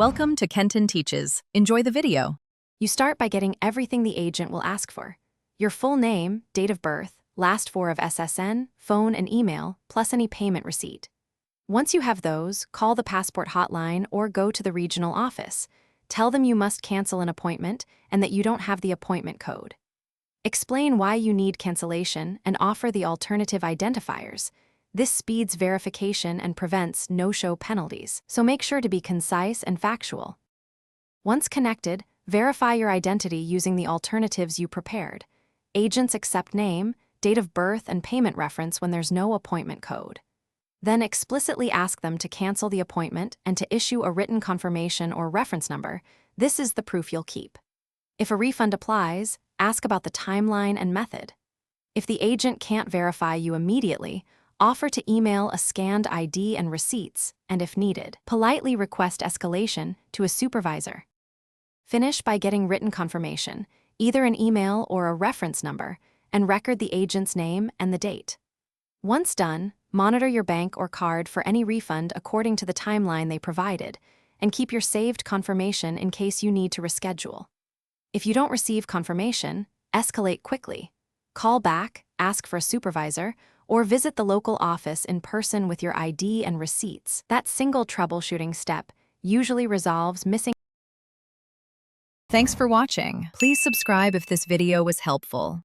Welcome to Kenton Teaches. Enjoy the video. You start by getting everything the agent will ask for. Your full name, date of birth, last four of SSN, phone and email, plus any payment receipt. Once you have those, call the passport hotline or go to the regional office. Tell them you must cancel an appointment and that you don't have the appointment code. Explain why you need cancellation and offer the alternative identifiers. This speeds verification and prevents no-show penalties, so make sure to be concise and factual. Once connected, verify your identity using the alternatives you prepared. Agents accept name, date of birth, and payment reference when there's no appointment code. Then explicitly ask them to cancel the appointment and to issue a written confirmation or reference number. This is the proof you'll keep. If a refund applies, ask about the timeline and method. If the agent can't verify you immediately, offer to email a scanned ID and receipts, and if needed, politely request escalation to a supervisor. Finish by getting written confirmation, either an email or a reference number, and record the agent's name and the date. Once done, monitor your bank or card for any refund according to the timeline they provided, and keep your saved confirmation in case you need to reschedule. If you don't receive confirmation, escalate quickly. Call back, ask for a supervisor, or visit the local office in person with your ID and receipts. That single troubleshooting step usually resolves missing. Thanks for watching. Please subscribe if this video was helpful.